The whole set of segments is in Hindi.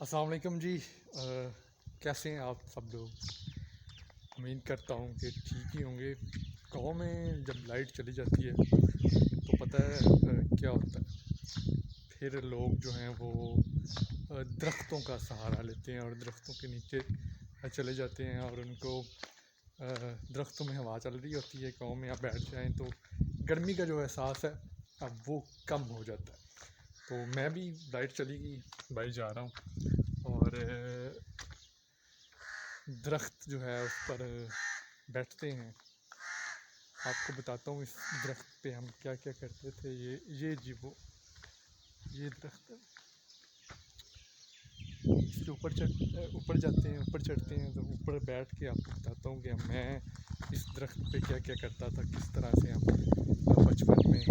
अस्सलाम वालेकुम जी। कैसे हैं आप सब लोग? उम्मीद करता हूँ कि ठीक ही होंगे। गाँव में जब लाइट चली जाती है तो पता है क्या होता है। फिर लोग जो हैं वो दरख्तों का सहारा लेते हैं और दरख्तों के नीचे चले जाते हैं और उनको दरख्तों में हवा चल रही होती है, गाँव में आप बैठ जाएं तो गर्मी का जो एहसास है अब वो कम हो जाता है। तो मैं भी लाइट चली गई, बाहर जा रहा हूँ और दरख्त जो है उस पर बैठते हैं। आपको बताता हूँ इस दरख्त पे हम क्या क्या करते थे। ये जी वो ये दरख्त है। इसके ऊपर जाते हैं, ऊपर चढ़ते हैं तो ऊपर बैठ के आपको बताता हूँ कि मैं इस दरख्त पे क्या क्या करता था, किस तरह से हम बचपन में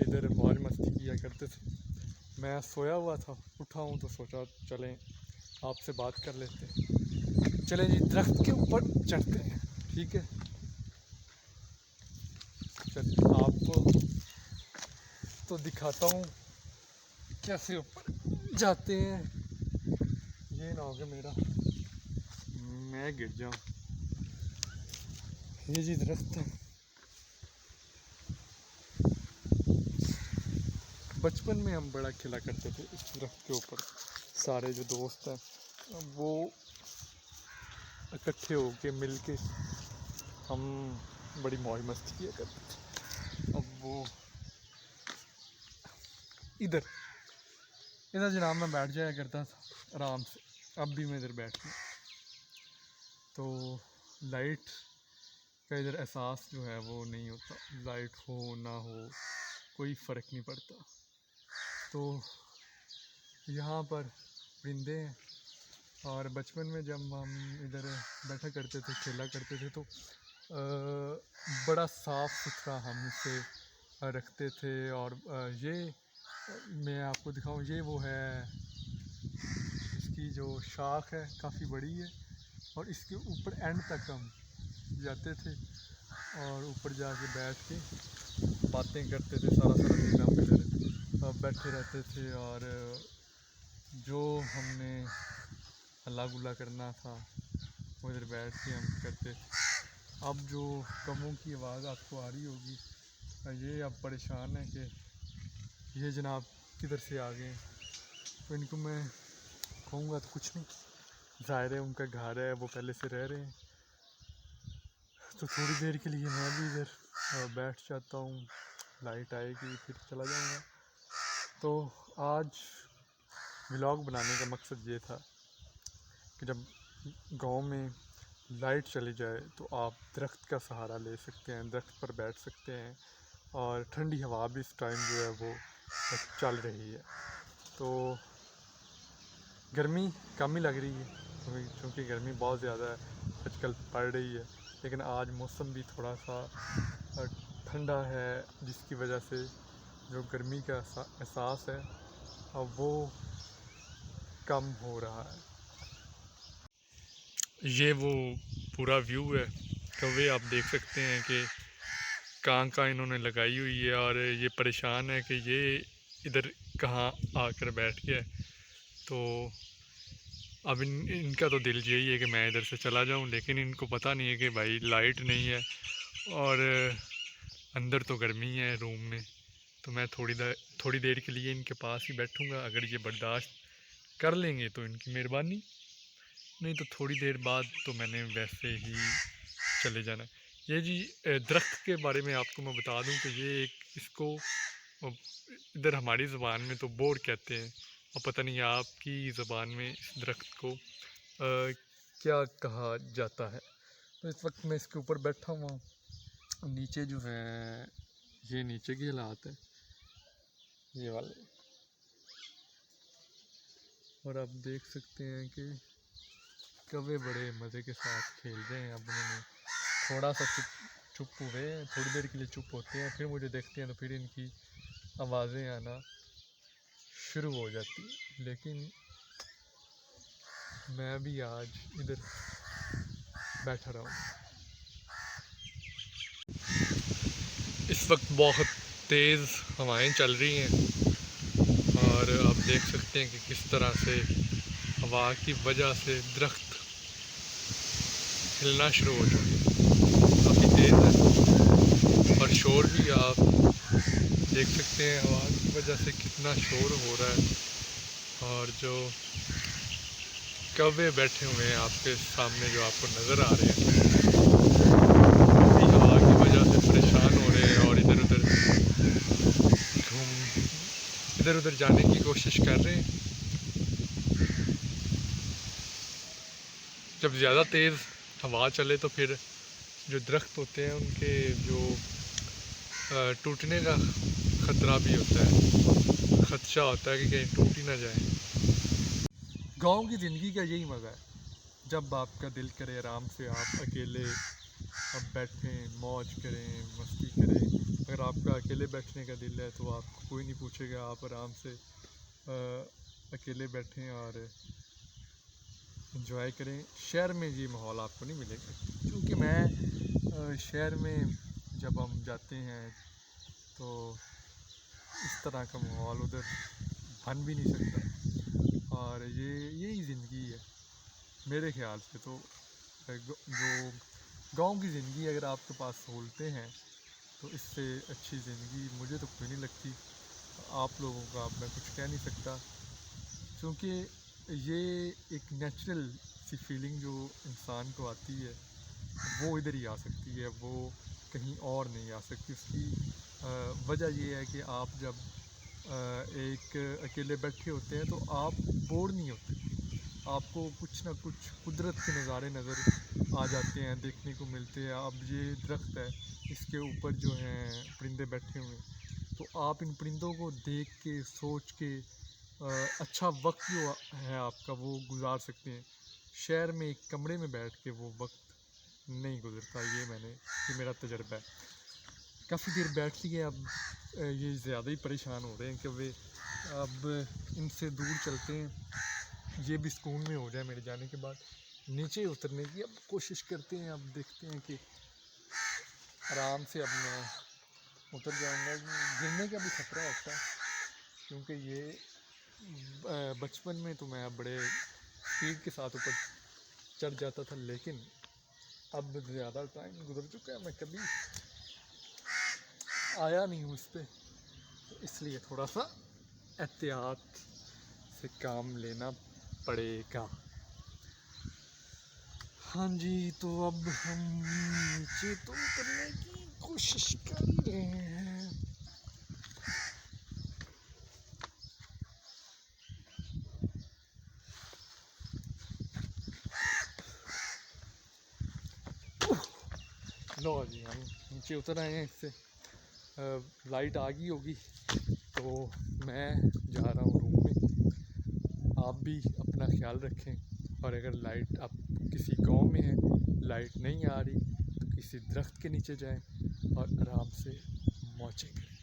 इधर मौज मस्ती किया करते थे। मैं सोया हुआ था, उठा हूँ तो सोचा चलें आपसे बात कर लेते हैं। चलें जी दरख्त के ऊपर चढ़ते हैं, ठीक है। चल आपको तो दिखाता हूँ कैसे ऊपर जाते हैं। ये ना हो कि मेरा मैं गिर जाऊँ। ये जी दरख्त है। बचपन में हम बड़ा खेला करते थे इस दरख्त के ऊपर। सारे जो दोस्त हैं वो इकट्ठे होके मिल के हम बड़ी मौज मस्ती किया करते थे। अब वो इधर इधर जनाब मैं बैठ जाया करता था आराम से। अब भी मैं इधर बैठ गया तो लाइट का इधर एहसास जो है वो नहीं होता। लाइट हो ना हो कोई फ़र्क नहीं पड़ता। तो यहाँ पर परिंदे हैं और बचपन में जब हम इधर बैठा करते थे, खेला करते थे तो बड़ा साफ़ सुथरा हम इसे रखते थे। और ये मैं आपको दिखाऊं, ये वो है, इसकी जो शाख है काफ़ी बड़ी है और इसके ऊपर एंड तक हम जाते थे और ऊपर जाके बैठ के बातें करते थे। सारा सारा दिन हम इधर बैठे रहते थे और जो हमने हल्ला गुल्ला करना था वो इधर बैठ के हम करते थे। अब जो कमों की आवाज़ आपको आ रही होगी, ये अब परेशान है कि ये जनाब किधर से आ गए। तो इनको मैं कहूँगा तो कुछ नहीं, ज़ाहिर है उनका घर है, वो पहले से रह रहे हैं। तो थोड़ी देर के लिए मैं भी इधर बैठ जाता हूँ, लाइट आएगी फिर चला जाऊँगा। तो आज व्लॉग बनाने का मकसद ये था कि जब गांव में लाइट चली जाए तो आप दरख्त का सहारा ले सकते हैं, दरख्त पर बैठ सकते हैं और ठंडी हवा भी इस टाइम जो है वो चल रही है। तो गर्मी कम ही लग रही है क्योंकि गर्मी बहुत ज़्यादा आजकल पड़ रही है, लेकिन आज मौसम भी थोड़ा सा ठंडा है जिसकी वजह से जो गर्मी का एहसास है अब वो कम हो रहा है। ये वो पूरा व्यू है, कौवे आप देख सकते हैं कि कहाँ इन्होंने लगाई हुई है और ये परेशान है कि ये इधर कहाँ आकर बैठ गया है। तो अब इनका तो दिल यही है कि मैं इधर से चला जाऊं, लेकिन इनको पता नहीं है कि भाई लाइट नहीं है और अंदर तो गर्मी है रूम में। तो मैं थोड़ी देर के लिए इनके पास ही बैठूंगा। अगर ये बर्दाश्त कर लेंगे तो इनकी मेहरबानी, नहीं तो थोड़ी देर बाद तो मैंने वैसे ही चले जाना। ये जी दरख्त के बारे में आपको मैं बता दूं कि ये इसको इधर हमारी ज़बान में तो बोर कहते हैं और पता नहीं आपकी ज़बान में इस दरख्त को क्या कहा जाता है। तो इस वक्त मैं इसके ऊपर बैठा हुआ हूँ। नीचे जो है ये नीचे की हालात है ये वाले, और आप देख सकते हैं कि कौवे बड़े मज़े के साथ खेल रहे हैं। अब उन्होंने थोड़ा सा चुप हुए हैं, थोड़ी देर के लिए चुप होते हैं, फिर मुझे देखते हैं तो फिर इनकी आवाज़ें आना शुरू हो जाती है। लेकिन मैं भी आज इधर बैठा रहा हूँ। इस वक्त बहुत तेज़ हवाएं चल रही हैं और और आप देख सकते हैं कि किस तरह से हवा की वजह से दरख्त हिलना शुरू हो जाए, काफ़ी तेज़ है। और शोर भी आप देख सकते हैं हवा की वजह से कितना शोर हो रहा है। और जो कौवे बैठे हुए हैं आपके सामने जो आपको नज़र आ रहे हैं, वो भी हवा की वजह से परेशान हो रहे हैं और इधर उधर जाने की कोशिश कर रहे हैं। जब ज़्यादा तेज़ हवा चले तो फिर जो दरख्त होते हैं उनके जो टूटने का ख़तरा भी होता है, खदशा होता है कि कहीं टूट ही ना जाए। गांव की ज़िंदगी का यही मज़ा है, जब आपका दिल करे आराम से आप अकेले अब बैठें, मौज करें, मस्ती करें। अगर आपका अकेले बैठने का दिल है तो आपको कोई नहीं पूछेगा, आप आराम से अकेले बैठें और एंजॉय करें। शहर में ये माहौल आपको नहीं मिलेगा, क्योंकि मैं शहर में जब हम जाते हैं तो इस तरह का माहौल उधर बन भी नहीं सकता। और यही ज़िंदगी है मेरे ख़्याल से। तो जो गांव की ज़िंदगी, अगर आपके पास सहूलतें हैं तो इससे अच्छी ज़िंदगी मुझे तो कोई नहीं लगती। आप लोगों का अब मैं कुछ कह नहीं सकता, क्योंकि ये एक नेचुरल सी फीलिंग जो इंसान को आती है वो इधर ही आ सकती है, वो कहीं और नहीं आ सकती। उसकी वजह ये है कि आप जब एक अकेले बैठे होते हैं तो आप बोर नहीं होते, आपको कुछ ना कुछ कुदरत के नज़ारे नज़र आ जाते हैं, देखने को मिलते हैं। अब ये दरख्त है, इसके ऊपर जो हैं परिंदे बैठे हुए हैं, तो आप इन परिंदों को देख के सोच के अच्छा वक्त जो है आपका वो गुजार सकते हैं। शहर में एक कमरे में बैठ के वो वक्त नहीं गुजरता। ये मेरा तजर्बा है। काफ़ी देर बैठ लिए, अब ये ज़्यादा ही परेशान हो रहे हैं कि वे अब इनसे दूर चलते हैं, ये भी सुकून में हो जाए मेरे जाने के बाद। नीचे उतरने की अब कोशिश करते हैं, अब देखते हैं कि आराम से अब मैं उतर जाऊंगा। गिरने का भी खतरा होता है, क्योंकि ये बचपन में तो मैं बड़े स्पीड के साथ ऊपर चढ़ जाता था, लेकिन अब ज़्यादा टाइम गुजर चुका है, मैं कभी आया नहीं हूँ इस पर, तो इसलिए थोड़ा सा एहतियात से काम लेना पड़ेगा। हाँ जी, तो अब हम नीचे तो उतरने की कोशिश कर रहे हैं। लो जी, हम नीचे उतर आए हैं। इससे लाइट आ गई होगी, तो मैं जा रहा हूँ रूम में। आप भी अपना ख्याल रखें, और अगर लाइट आप किसी गांव में है, लाइट नहीं आ रही, तो किसी दरख्त के नीचे जाएं और आराम से मौजें करें।